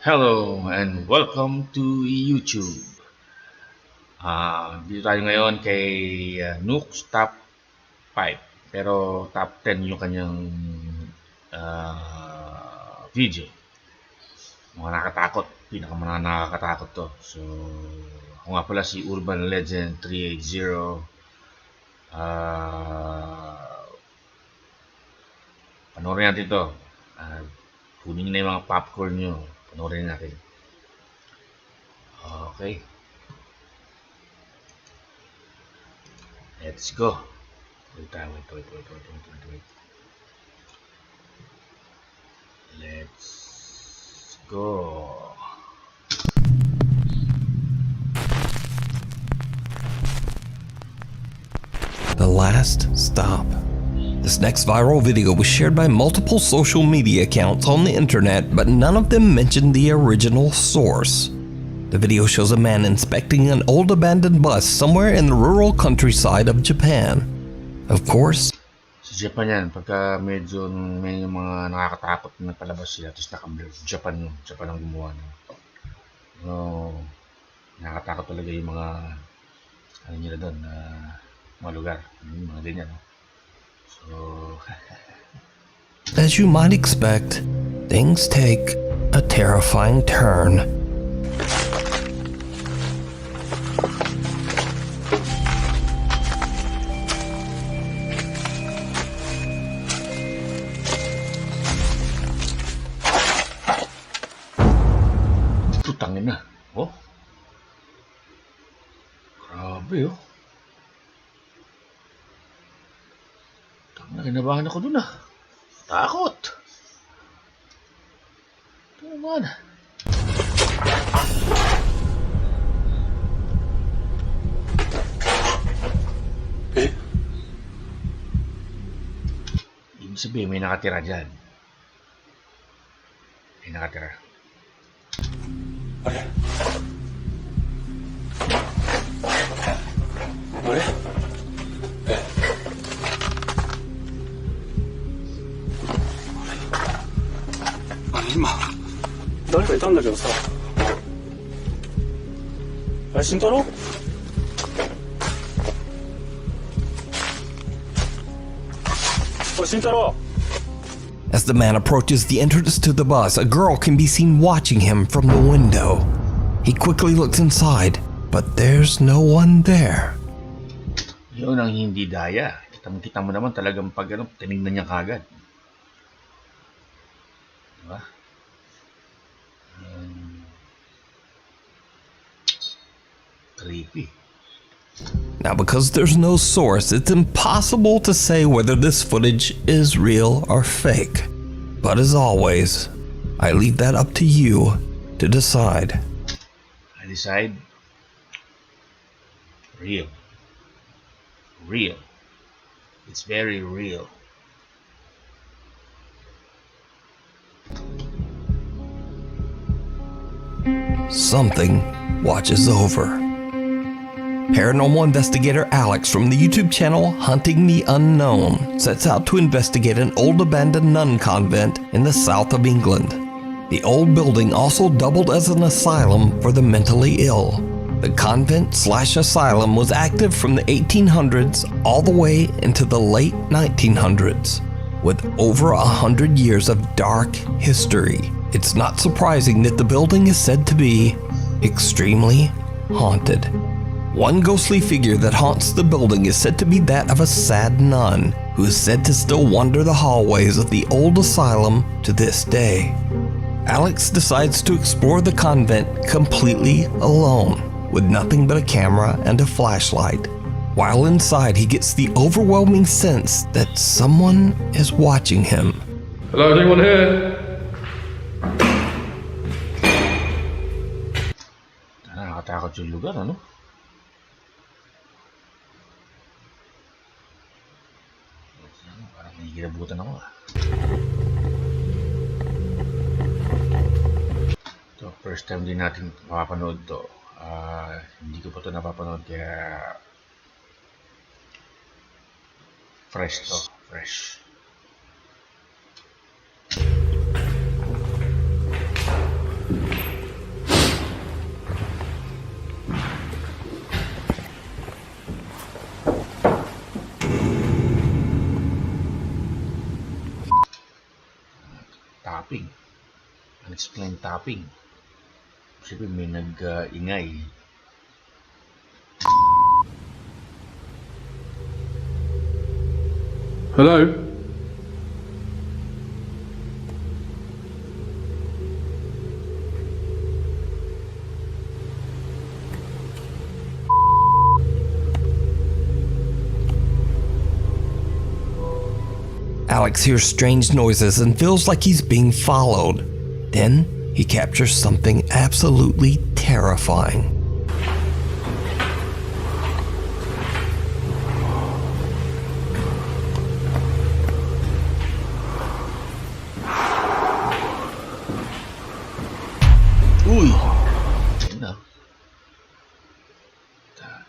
Hello and welcome to YouTube. Dito tayo ngayon kay NUKE's Top 5. Pero top 10 yung kanyang video. Mga nakakatakot. Pinakamanang nakakatakot to. So, ako nga pala si Urban Legend 380. Panoorin natin to. Kunin nyo na yung mga popcorn nyo. Panoorin natin. Okay. Let's go. Wait. Let's go. The last stop. This next viral video was shared by multiple social media accounts on the internet, but none of them mentioned the original source. The video shows a man inspecting an old abandoned bus somewhere in the rural countryside of Japan. Of course, Sa Japan yan, pagka medyo may mga nakakatakot na palabas sila, tapos naka-blur. Japan ang gumawa na. So, nakakatakot talaga yung mga, ano nila doon, mga lugar, mga ganyan. So, as you might expect, things take a terrifying turn. tutangin na. Oh. Grabe, oh. Kinabahan ako dun, Takot. Ito naman. Ibig sabihin, may nakatira dyan. May nakatira. Are? Are?今誰かいたんだけどさ。あれ慎太郎？おい慎太郎。 As the man approaches the entrance to the bus, a girl can be seen watching him from the window. He quickly looks inside, but there's no one there. Yun ang hindi daya. Kita mo naman talagang pag tinignan niya kagad. Diba? Creepy. Now, because there's no source, it's impossible to say whether this footage is real or fake. But as always, I leave that up to you to decide. I decide real. Real. It's very real. Something watches over. Paranormal investigator Alex from the YouTube channel Hunting the Unknown sets out to investigate an old abandoned nun convent in the south of England. The old building also doubled as an asylum for the mentally ill. The convent/asylum was active from the 1800s all the way into the late 1900s. With over 100 years of dark history, it's not surprising that the building is said to be extremely haunted. One ghostly figure that haunts the building is said to be that of a sad nun, who is said to still wander the hallways of the old asylum to this day. Alex decides to explore the convent completely alone, with nothing but a camera and a flashlight. While inside, he gets the overwhelming sense that someone is watching him. Hello, is anyone here? Nakakatakot yung lugar, ano? Parang nahihirabutan ako, Ito, first time din natin mapapanood to. Hindi ko pa ito napapanood kaya fresh to. Fresh. Tapping. Unexplained tapping. Siyempre may nag-ingay. Hello? Alex hears strange noises and feels like he's being followed. Then he captures something absolutely terrifying. Uy! Ayun na.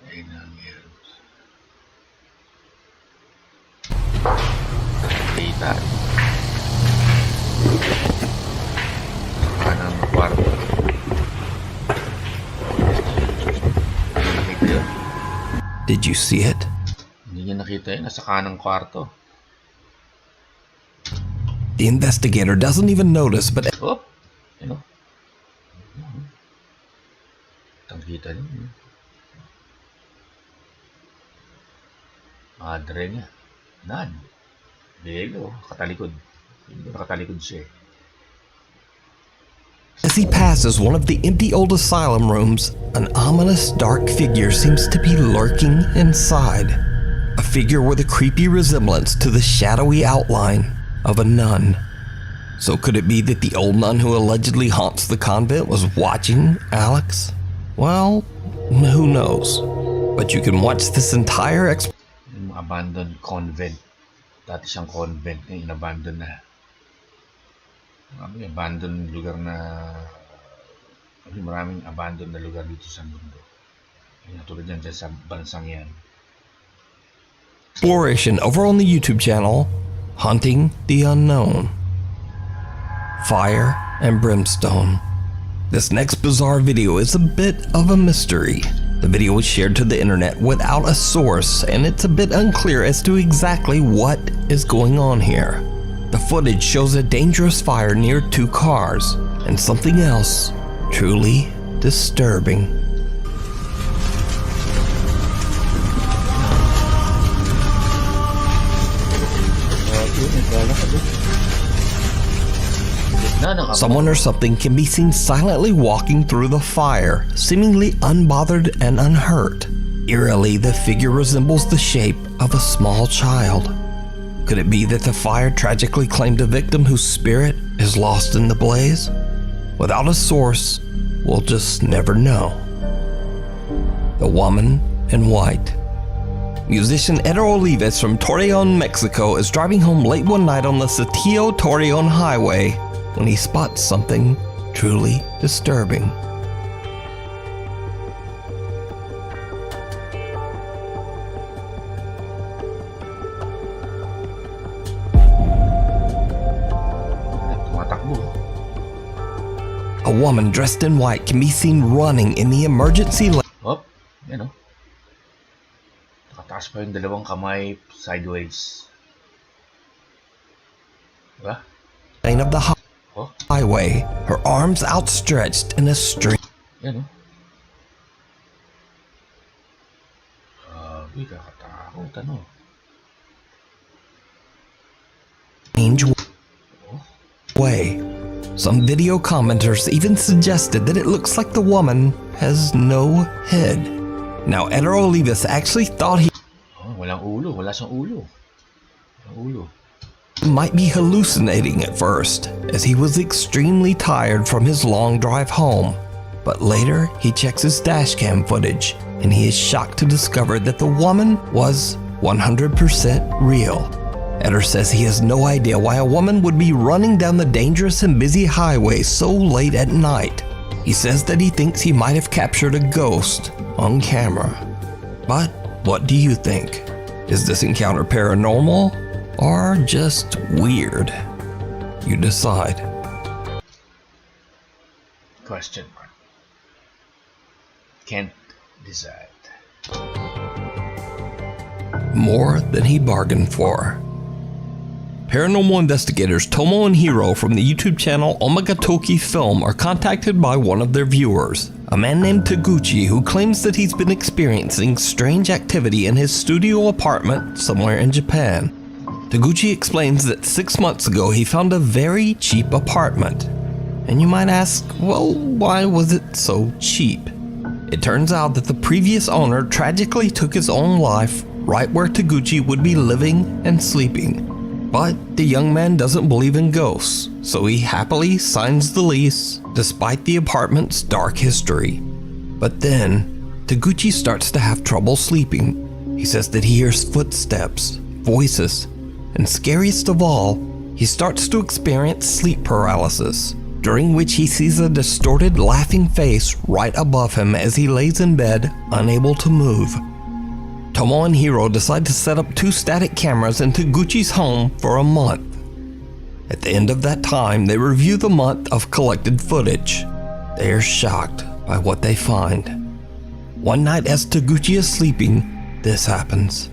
Ayun na ang meron. Kita. Kanan ng kwarto. Hindi nakita yun. Did you see it? Hindi niya nakita yun. Nasa kanang kwarto. The investigator doesn't even notice, but Oh! Ayun o. Kita niyo. Madre niya. Nan. Belo. Katalikod. Hindi nakatalikod siya. as he passes one of the empty old asylum rooms, an ominous dark figure seems to be lurking inside. A figure with a creepy resemblance to the shadowy outline of a nun. So could it be that the old nun who allegedly haunts the convent was watching Alex? Well, who knows? But you can watch this entire Yung abandoned convent. Dati siyang convent na inabandon na. Abandoned lugar na... Maraming abandoned na lugar dito sa mundo. Yung tulad yan dyan sa bansang yan. exploration over on the YouTube channel, Hunting the Unknown. Fire and brimstone. This next bizarre video is a bit of a mystery. The video was shared to the internet without a source, and it's a bit unclear as to exactly what is going on here. The footage shows a dangerous fire near two cars, and something else truly disturbing. Someone or something can be seen silently walking through the fire, seemingly unbothered and unhurt. Eerily, the figure resembles the shape of a small child. Could it be that the fire tragically claimed a victim whose spirit is lost in the blaze? Without a source, we'll just never know. The Woman in White. Musician Eder Olives from Torreon, Mexico is driving home late one night on the Saltillo-Torreon highway when he spots something truly disturbing. A woman dressed in white can be seen running in the emergency Oh, yan o. Nakataas pa yung dalawang kamay sideways. Diba? lane of the highway, her arms outstretched in a strange Yan o. Grabe, kakatakot ano. way. Some video commenters even suggested that it looks like the woman has no head. Now, Eder Olives actually thought he Walang ulo. Wala siyang ulo. Walang ulo. might be hallucinating at first, as he was extremely tired from his long drive home. But later, he checks his dashcam footage, and he is shocked to discover that the woman was 100% real. Eder says he has no idea why a woman would be running down the dangerous and busy highway so late at night. He says that he thinks he might have captured a ghost on camera. But what do you think? Is this encounter paranormal or just weird? You decide. Question mark. Can't decide. More than he bargained for. Paranormal investigators Tomo and Hiro from the YouTube channel Omagatoki Film are contacted by one of their viewers, a man named Taguchi, who claims that he's been experiencing strange activity in his studio apartment somewhere in Japan. Taguchi explains that 6 months ago he found a very cheap apartment. And you might ask, well, why was it so cheap? It turns out that the previous owner tragically took his own life right where Taguchi would be living and sleeping. But the young man doesn't believe in ghosts, so he happily signs the lease despite the apartment's dark history. But then, Taguchi starts to have trouble sleeping. He says that he hears footsteps, voices, and scariest of all, he starts to experience sleep paralysis, during which he sees a distorted laughing face right above him as he lays in bed, unable to move. Tomo and Hiro decide to set up 2 static cameras in Taguchi's home for a month. At the end of that time, they review the month of collected footage. They are shocked by what they find. One night as Taguchi is sleeping, this happens.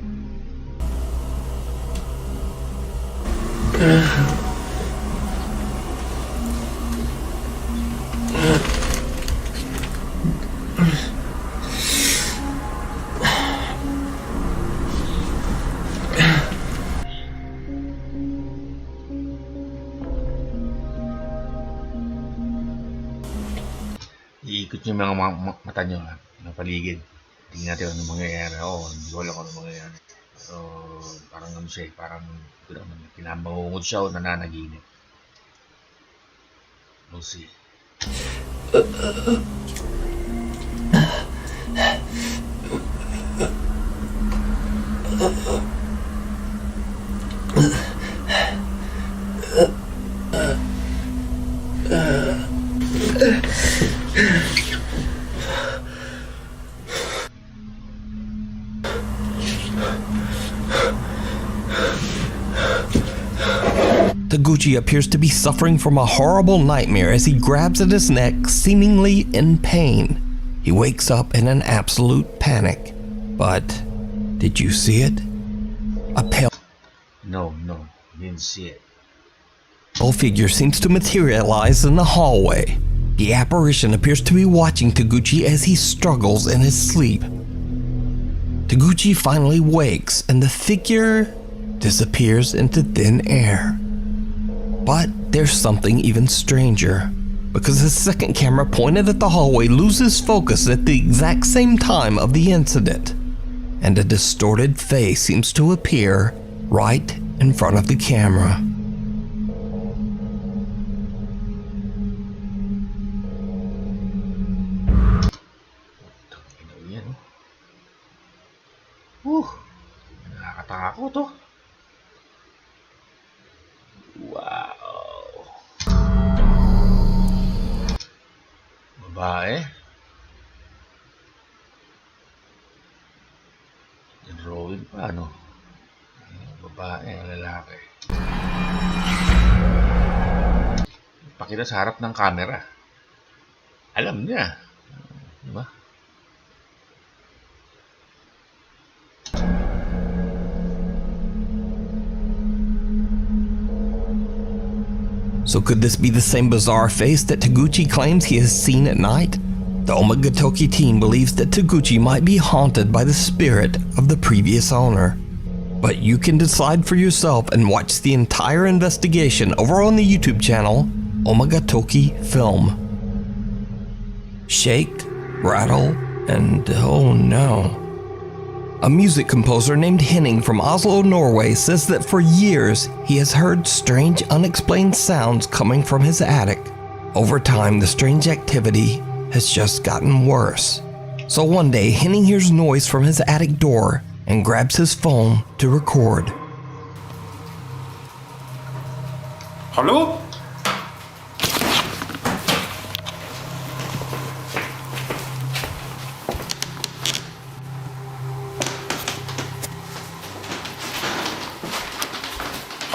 Iikot yung mga mata nyo na paligid. Tingnan natin ano mangyayari. Hindi ko alam kung ano mangyayari. So, parang ano siya, parang pinabangungod siya o nananaginip. We'll see. Taguchi appears to be suffering from a horrible nightmare as he grabs at his neck, seemingly in pain. He wakes up in an absolute panic. But, did you see it? A pale No, didn't see it. figure seems to materialize in the hallway. The apparition appears to be watching Taguchi as he struggles in his sleep. Taguchi finally wakes and the figure disappears into thin air. But there's something even stranger, because the second camera pointed at the hallway loses focus at the exact same time of the incident, and a distorted face seems to appear right in front of the camera. Nakakatakot to. Wow. Babae. Drawing pa, ano? Babae, lalaki. Pakita sa harap ng camera. Alam niya. Diba? So could this be the same bizarre face that Taguchi claims he has seen at night? The Omagatoki team believes that Taguchi might be haunted by the spirit of the previous owner. But you can decide for yourself and watch the entire investigation over on the YouTube channel Omagatoki Film. Shake, rattle, and oh no. A music composer named Henning from Oslo, Norway says that for years he has heard strange unexplained sounds coming from his attic. Over time, the strange activity has just gotten worse. So one day, Henning hears noise from his attic door and grabs his phone to record. Hallo?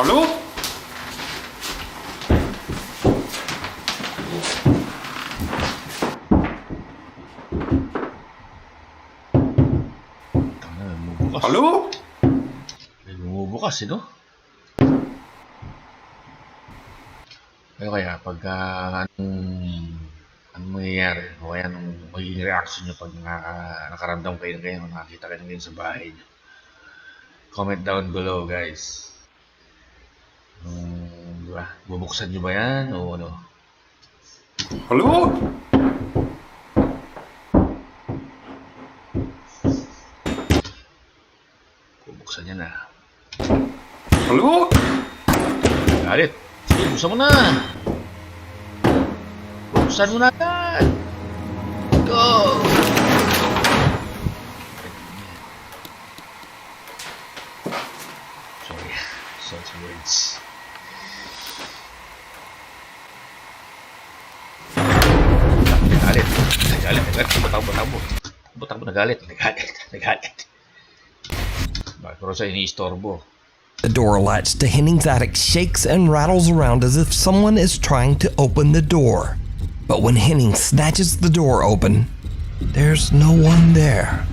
Hallo? Bumubukas. Hallo? May bumubukas, no? Kaya pagka anong mangyayari o kaya anong magiging reaction nyo pag nakaramdam kayo ng ganyan o nakakita kayo ng ganyan sa bahay nyo. Comment down below, guys. Diba? Bubuksan nyo ba yan o ano? Hallo? Bubuksan nyo na. Hallo? Galit. Sige, buksan mo na. Buksan mo na agad. Go! Sorry. Such words. Nagalit. Takbo, nagalit. Pero sa iniistorbo. The door latch to Henning's attic shakes and rattles around as if someone is trying to open the door. But when Henning snatches the door open, there's no one there.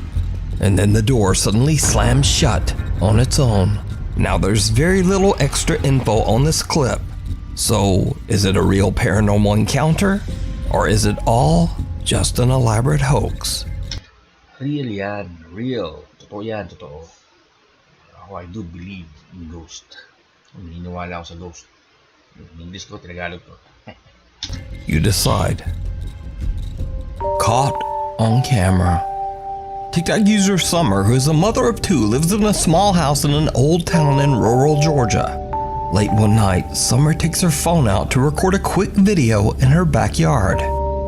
And then the door suddenly slams shut on its own. Now there's very little extra info on this clip. So, is it a real paranormal encounter? Or is it all just an elaborate hoax? Real yan. Real. Totoo yan. Totoo. Ako, I do believe in ghost. Naniniwala ako sa ghost. In English ko, Tagalog ko. You decide. Caught on camera. TikTok user Summer, who is a mother of two, lives in a small house in an old town in rural Georgia. Late one night, Summer takes her phone out to record a quick video in her backyard.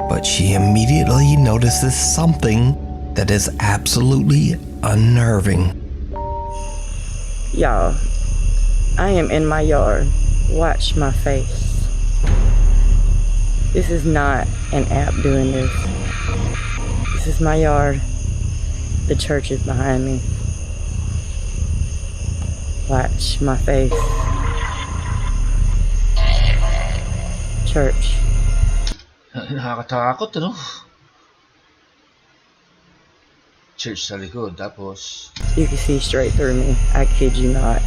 But she immediately notices something that is absolutely unnerving. Y'all, I am in my yard. Watch my face. This is not an app doing this. This is my yard. The church is behind me. Watch my face. Church. Nakakatakot, ano? Church sa likod, tapos... You can see straight through me. I kid you not.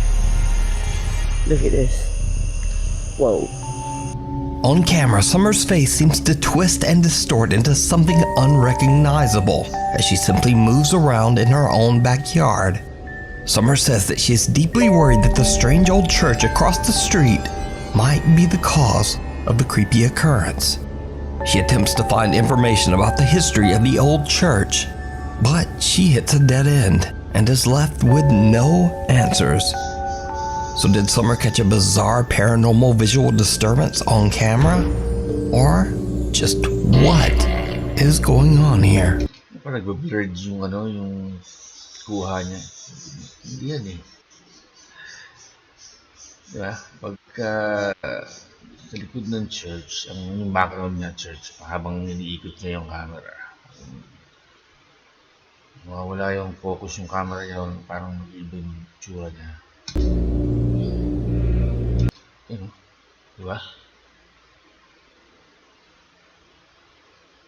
Look at this. Whoa. On camera, Summer's face seems to twist and distort into something unrecognizable as she simply moves around in her own backyard. Summer says that she is deeply worried that the strange old church across the street might be the cause of the creepy occurrence. She attempts to find information about the history of the old church, but she hits a dead end and is left with no answers. So did Summer catch a bizarre paranormal visual disturbance on camera? Or just what is going on here? Parang nagbe-blurred yung ano, yung kuha niya. Hindi yan eh. Diba? Pagka sa likod ng church, yung background niya church, habang iniikot niya yung camera. Mawawala yung focus yung camera niya, parang mag-iba yung tsura niya. Yun, diba?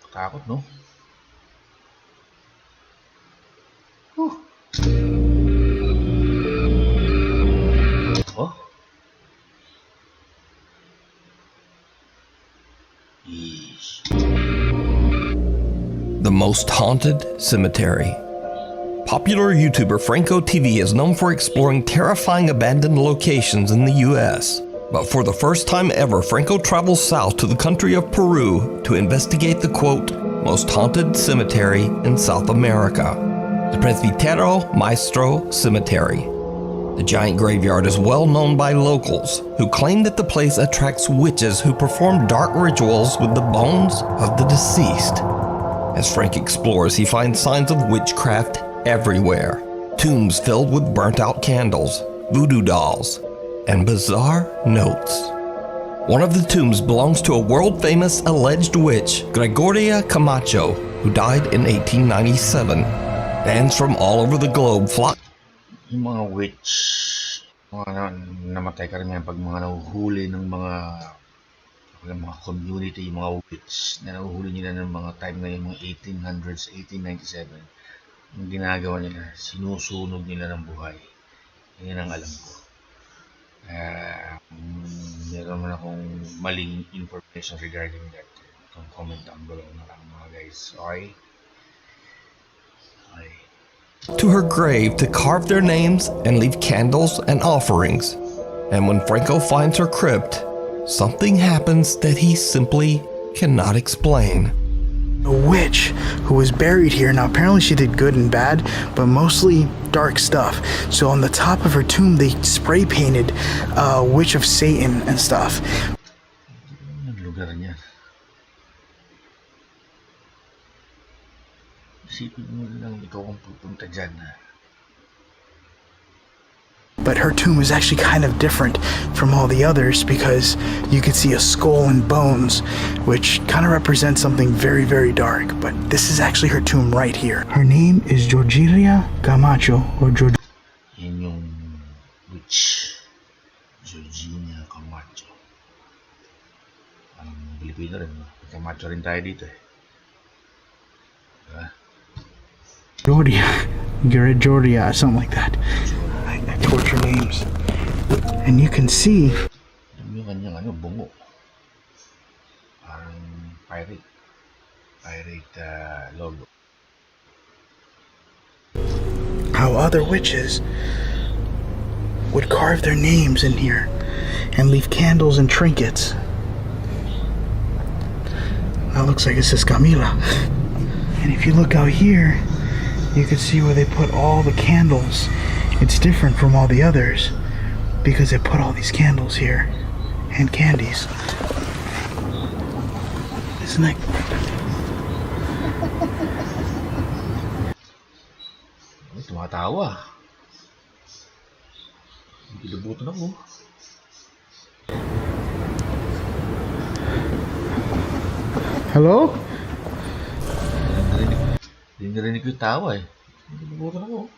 Takot, no? Oh. Yeesh. The most haunted cemetery. Popular YouTuber Franco TV is known for exploring terrifying abandoned locations in the US. But for the first time ever, Franco travels south to the country of Peru to investigate the quote, most haunted cemetery in South America, the Presbítero Maestro Cemetery. The giant graveyard is well known by locals who claim that the place attracts witches who perform dark rituals with the bones of the deceased. As Frank explores, he finds signs of witchcraft everywhere. Tombs filled with burnt-out candles, voodoo dolls, and bizarre notes. One of the tombs belongs to a world-famous alleged witch, Gregoria Camacho, who died in 1897. Fans from all over the globe flock. Yung mga witch, Mga namatay karamihan pag mga nahuhuli ng mga community, mga witch na nahuhuli nila ng mga time na yung mga 1800s, 1897. Yung ginagawa nila, sinusunog nila ng buhay. Yan ang alam ko. Meron man akong maling information regarding that. Don't comment down below na lang mga guys. Okay? Okay. To her grave to carve their names and leave candles and offerings. And when Franco finds her crypt, something happens that he simply cannot explain. A witch who was buried here. Now apparently she did good and bad, but mostly dark stuff. So on the top of her tomb they spray painted Witch of Satan and stuff. Ang lugar niya. Isipin mo lang ikaw ang pupunta dyan. But her tomb is actually kind of different from all the others because you could see a skull and bones, which kind of represents something very, very dark. But this is actually her tomb right here. Her name is Georgina Camacho, or Georg. Yan yung witch. Georgina Camacho. Ang Pilipino rin. Camacho rin tayo dito eh. Diba? Georgia, something like that. I torture names. And you can see Yung kanyang bungo. Parang pirate logo. how other witches would carve their names in here and leave candles and trinkets. That looks like it says Camila. And if you look out here, you can see where they put all the candles. It's different from all the others because they put all these candles here and candies. Isn't that? Tumatawa. Gilabutan ako. Hello? Hindi narinig ko yung tawa eh. Gilabutan ako.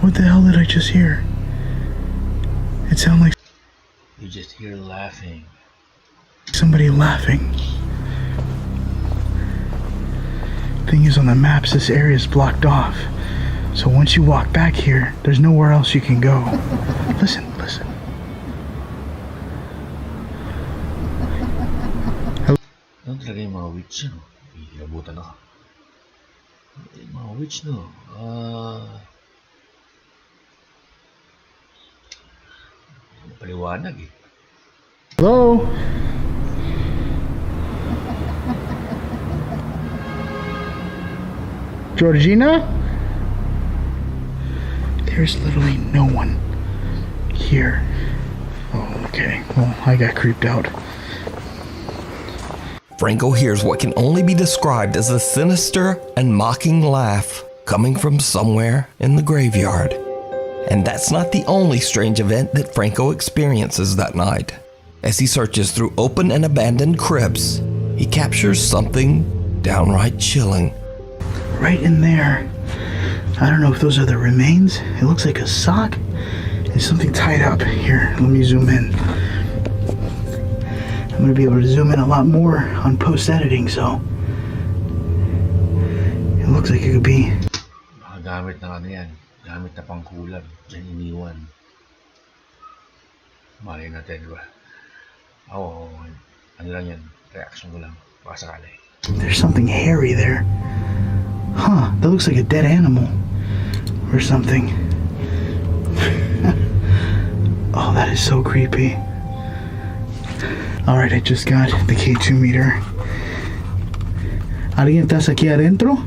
What the hell did I just hear? It sounded like You just hear laughing. somebody laughing. Thing is, on the maps, this area is blocked off. So once you walk back here, there's nowhere else you can go. Listen, listen. Ano talaga yung mga witch no? Gilabutan ako. Yung mga witch no? Paliwanag eh. Hello? Georgina? There's literally no one here. Oh, okay. Well, I got creeped out. Franco hears what can only be described as a sinister and mocking laugh coming from somewhere in the graveyard. And that's not the only strange event that Franco experiences that night. As he searches through open and abandoned crypts, he captures something downright chilling. Right in there. I don't know if those are the remains. It looks like a sock and something tied up. Here, let me zoom in. I'm going to be able to zoom in a lot more on post-editing, so it looks like it could be. Mga gamit na ano yan. Gamit na pangkulang. Diyan iniwan. Malay natin, diba? Oo, ano lang yan. Reaction ko lang. Baka sakali. There's something hairy there. Huh, that looks like a dead animal or something. Oh, that is so creepy. Alright, I just got the K2 meter. ¿Alguien estás aquí adentro?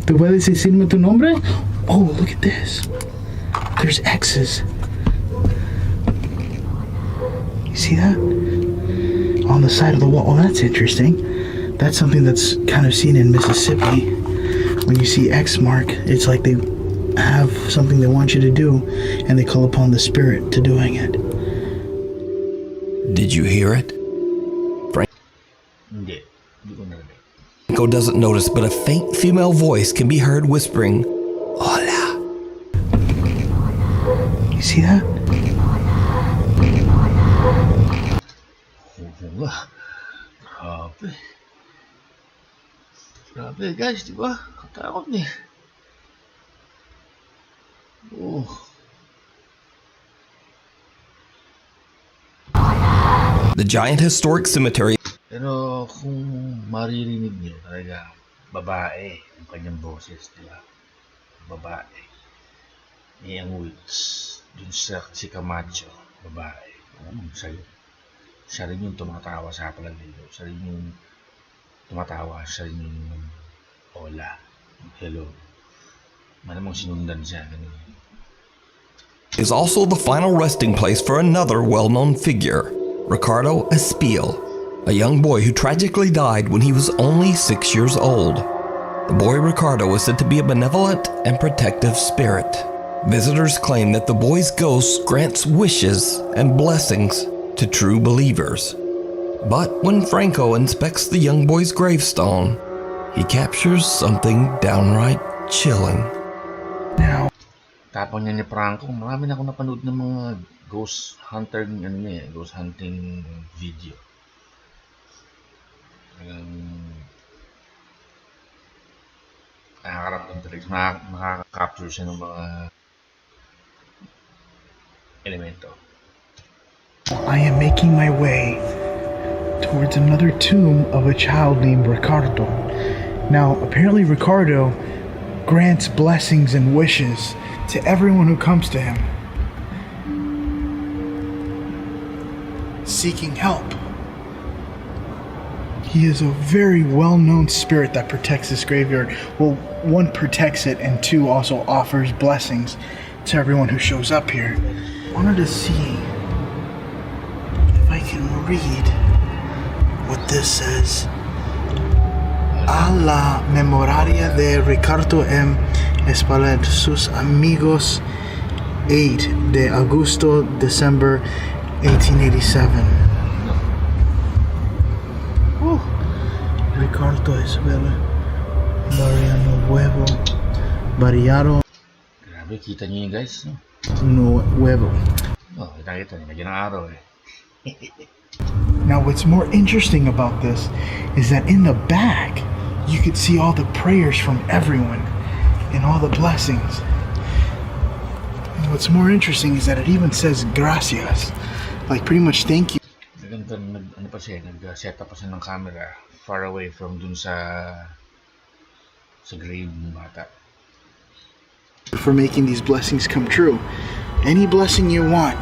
¿Tú puedes decirme tu nombre? Oh, look at this. There's X's. You see that? On the side of the wall. Oh, that's interesting. That's something that's kind of seen in Mississippi. When you see X mark, it's like they have something they want you to do, and they call upon the spirit to doing it. Did you hear it? Hindi. Hindi ko narinig. Franco doesn't notice, but a faint female voice can be heard whispering, "Hola." You see that? Oo nga. Grabe. Grabe guys, di ba? Katakot eh. Oh. The giant historic cemetery Pero kung maririnig niyo talaga, babae ang kanyang boses, di ba? Babae. Eh, ang witch, dun sa si Camacho, babae. Siya rin yung tumatawa sa palagay. Siya rin yung tumatawa, siya rin yung hola, hello. Malamang sinundan siya. Ganun. is also the final resting place for another well-known figure, Ricardo Espiel, a young boy who tragically died when he was only 6 years old. The boy Ricardo was said to be a benevolent and protective spirit. Visitors claim that the boy's ghost grants wishes and blessings to true believers. But when Franco inspects the young boy's gravestone, he captures something downright chilling. Now, Tapang niya ni Franco, marami na ako napanood ng mga ghost hunter, ghost hunting video. Nakakarap ng talaga, nakaka-capture siya ng mga elemento. I am making my way towards another tomb of a child named Ricardo. Now, apparently Ricardo grants blessings and wishes to everyone who comes to him, seeking help. He is a very well-known spirit that protects this graveyard. Well, one, protects it, and two, also offers blessings to everyone who shows up here. I wanted to see if I can read what this says. A la memoria de Ricardo M. Espaillat, sus amigos, 8 de Agosto, December 1887. Ricardo Espaillat, Mariano Nuevo, Barriaro Grabe, kita niyo yun guys. No? Nuevo. Oh, kita niyo, medyo ng araw eh. Now, what's more interesting about this is that in the back, you could see all the prayers from everyone and all the blessings. And what's more interesting is that it even says gracias, like pretty much thank you Ano pa siya, nag-set up pa siya ng camera far away from dun sa grave ng bata. for making these blessings come true. Any blessing you want,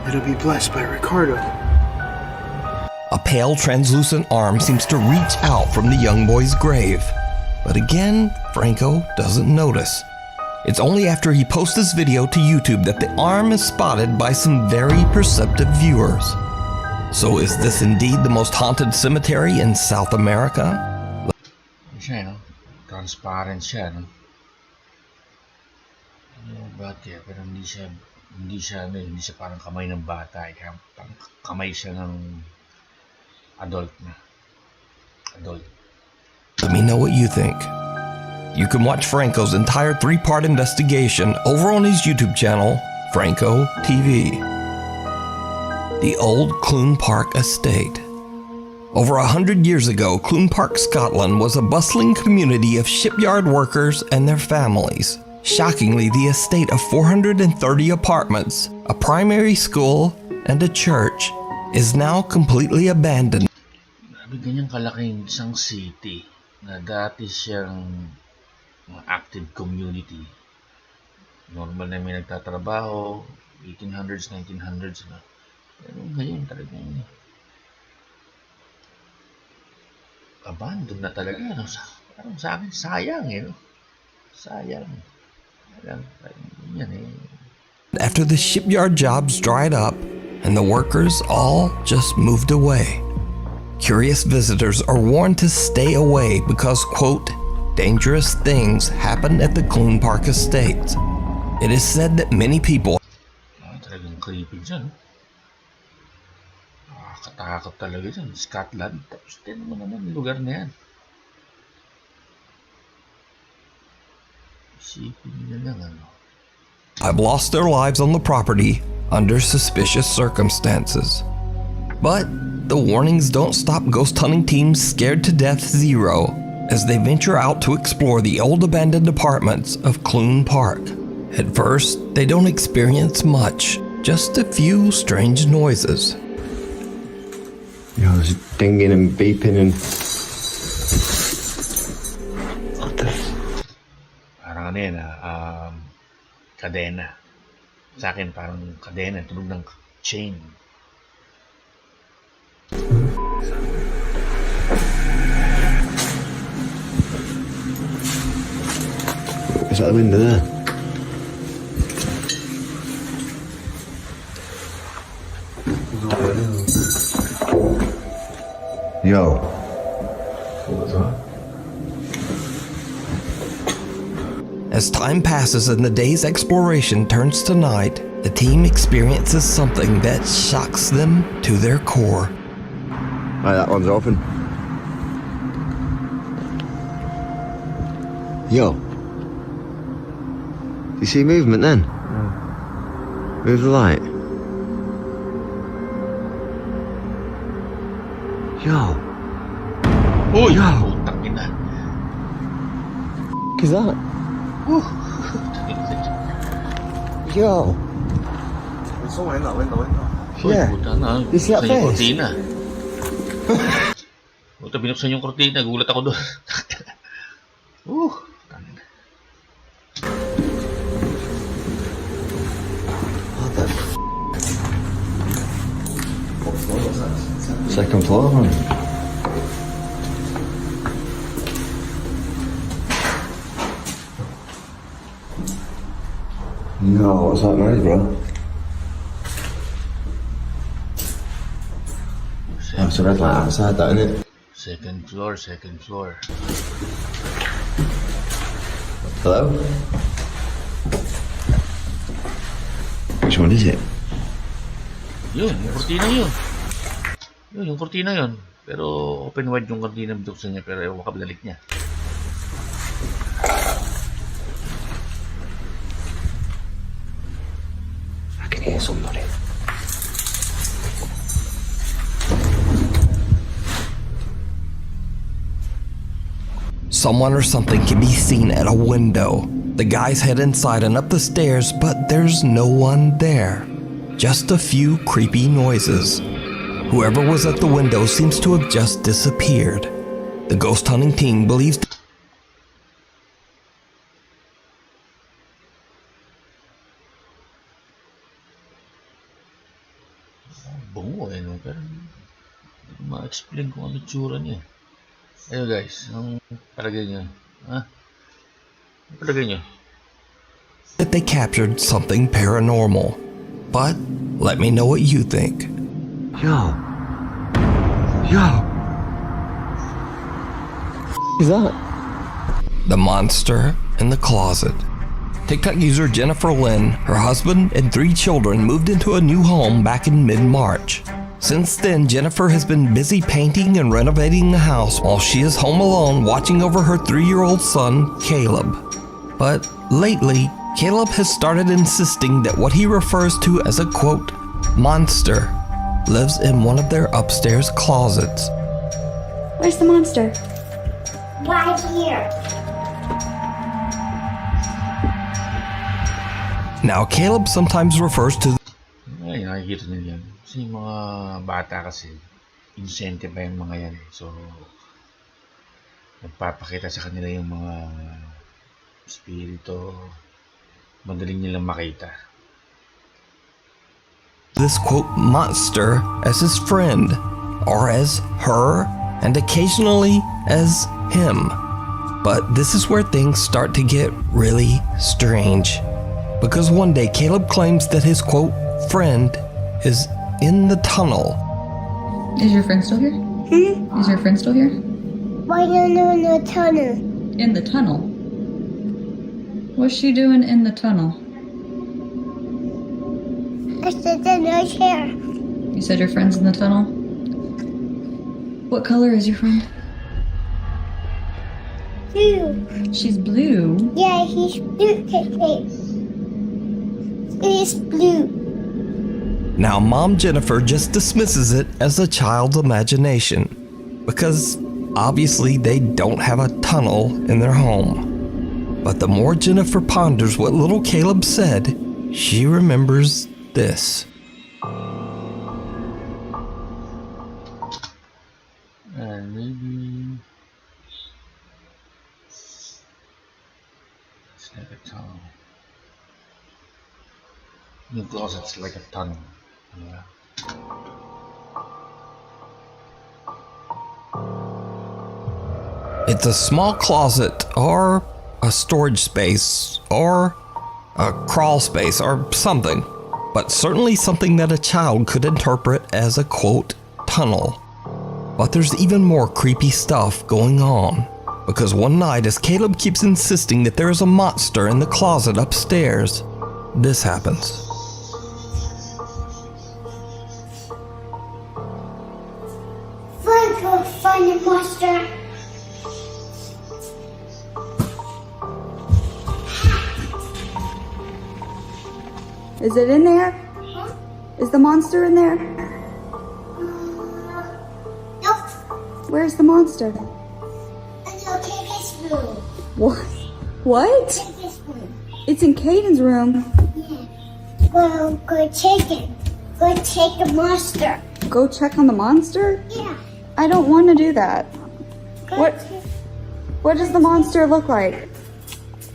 it'll be blessed by Ricardo. A pale, translucent arm seems to reach out from the young boy's grave. But again, Franco doesn't notice. It's only after he posts this video to YouTube that the arm is spotted by some very perceptive viewers. So is this indeed the most haunted cemetery in South America? Siya, no? Transparent siya, no? Bata, pero hindi siya parang kamay ng bata, parang kamay siya ng adult na. Adult. Let me know what you think. You can watch Franco's entire 3-part investigation over on his YouTube channel, Franco TV. The old Clune Park Estate. Over 100 years ago, Clune Park, Scotland was a bustling community of shipyard workers and their families. Shockingly, the estate of 430 apartments, a primary school, and a church is now completely abandoned. Grabe, ganyang kalaking isang city na dati siyang mga active community. Normal na may nagtatrabaho, 1800s, 1900s na. Pero ngayon talagang abandon na talaga. No? Parang sa akin, sayang eh. No? Sayang. Yan eh. After the shipyard jobs dried up and the workers all just moved away. Curious visitors are warned to stay away because, quote, dangerous things happen at the Clune Park Estate. It is said that many people Talagang creepy dyan. Nakakatakot talaga dyan. Scotland. Tapos tinan mo naman yung lugar na yan. Isipin nyo lang ano. I've lost their lives on the property under suspicious circumstances. But the warnings don't stop ghost hunting teams scared to death zero as they venture out to explore the old abandoned apartments of Clune Park. At first, they don't experience much, just a few strange noises. You know, there's dinging and beeping and... What the... Parang ano yan kadena. Sa akin parang kadena, tunog ng chain. Is that the window there? Yo. What was that? As time passes and the day's exploration turns to night, the team experiences something that shocks them to their core. Right, that one's open. Yo. You see movement then? Move the light. Yo. Uy! Yo. Putang ina. Is that? Yo. There's someone in that window. Uy, Yeah. puta na. You see that Binuksan yung face? kortina. Puta, binuksan yung kortina. Gulat ako doon. Tangina. What the f... Second floor, man. No, what's that noise, bro? Oh, it's a red light outside, that, isn't it? Second floor. Hello? Which one is it? Yun, yung kortina yun. Yung kortina yun. Pero open wide yung kortina binuksan niya, pero ewan ka binalik niya. I can hear somebody. Someone or something can be seen at a window. The guys head inside and up the stairs, but there's no one there. Just a few creepy noises. Whoever was at the window seems to have just disappeared. The ghost hunting team believes Bungo no? Pero hindi ko ma-explain kung ano tsura niya. Ayun guys, ang palagay niyo. Ha? Ang palagay niyo? that they captured something paranormal. But let me know what you think. Yo. Is that? The monster in the closet. TikTok user Jennifer Lynn, her husband, and 3 children moved into a new home back in mid-March. Since then, Jennifer has been busy painting and renovating the house while she is home alone watching over her 3-year-old son, Caleb. But lately, Caleb has started insisting that what he refers to as a, quote, monster lives in one of their upstairs closets. Where's the monster? Right here. Now, Caleb sometimes refers to Ay, nakikita nila yan. Kasi yung mga bata kasi, incentive pa yung mga yan. So, nagpapakita sa kanila yung mga spirito. Madaling nilang makita. this, quote, monster as his friend, or as her, and occasionally as him. But this is where things start to get really strange. Because one day Caleb claims that his, quote, friend is in the tunnel. Is your friend still here? Is your friend still here? Why don't you know the tunnel? In the tunnel. What's she doing in the tunnel? I said in right here. You said your friend's in the tunnel? What color is your friend? Blue. She's blue. Yeah, he's blue. It's blue. Now, Mom Jennifer just dismisses it as a child's imagination because obviously they don't have a tunnel in their home. But the more Jennifer ponders what little Caleb said, she remembers this. And maybe it's like a tunnel. Yung closet's like a tunnel. Yeah. It's a small closet or a storage space or a crawl space or something, but certainly something that a child could interpret as a quote tunnel. But there's even more creepy stuff going on, because one night as Caleb keeps insisting that there is a monster in the closet upstairs, this happens. Let's go find the monster. Is it in there? Is the monster in there? Nope. Where's the monster? Let's go take his room. What? What? Take his room. It's in Caden's room. Yeah. Well, go take it. Go take the monster. Go check on the monster? Yeah. I don't want to do that. Go What? What does the monster look like?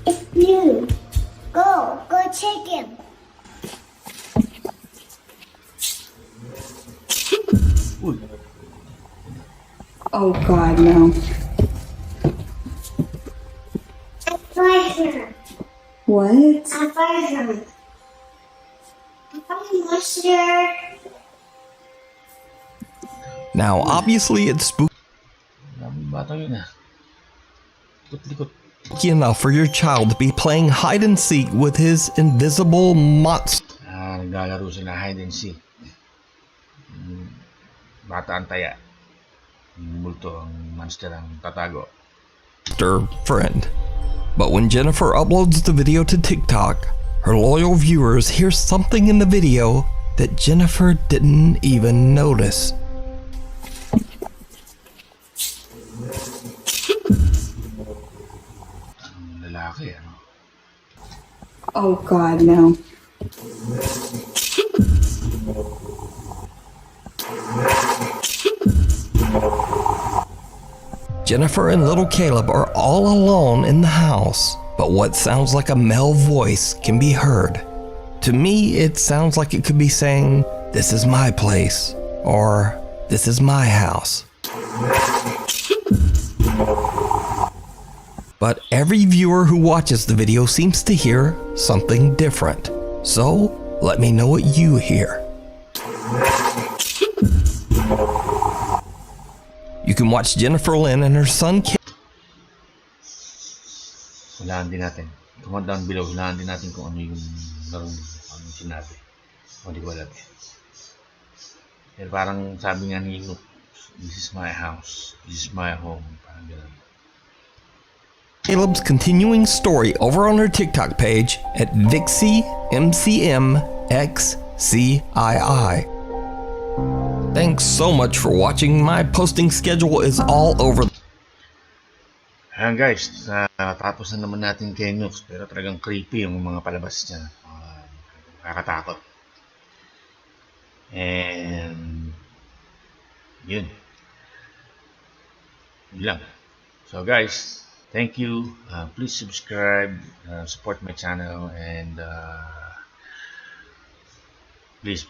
It's blue. Go take him. Oh God, no. I find her. What? I find her. I find the monster. Now, obviously it's spooky Daming bata yun ah. Likot-likot. enough for your child to be playing hide and seek with his invisible monster Naglalaro sila hide and seek. Bata ang taya. Multo ang monster ang tatago. friend. But when Jennifer uploads the video to TikTok, her loyal viewers hear something in the video that Jennifer didn't even notice. Ang lalaki, ano? Oh God, no. Jennifer and little Caleb are all alone in the house, but what sounds like a male voice can be heard. To me, it sounds like it could be saying, "This is my place," or "This is my house." But every viewer who watches the video seems to hear something different. So, let me know what you hear. You can watch Jennifer Lynn and her son Hulaan din natin. Comment down below. Hulaan din natin kung ano yung larong ano sinabi. O di ko alam. Pero parang sabi nga ni Nuke, this is my house. This is my home. Parang gano'n. Caleb's continuing story over on her TikTok page at VixieMCMXCII. Thanks so much for watching. My posting schedule is all over. Ayan guys, tapos na naman natin kay Nuke, pero talagang creepy yung mga palabas niya. Nakakatakot. And yun. Yun lang. So guys, thank you. Please subscribe, support my channel, and please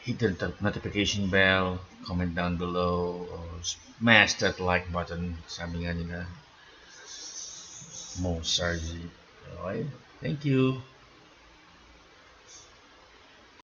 hit the notification bell, comment down below, or smash that like button. Sabi nga nila, Mo Sargi. Okay? Thank you.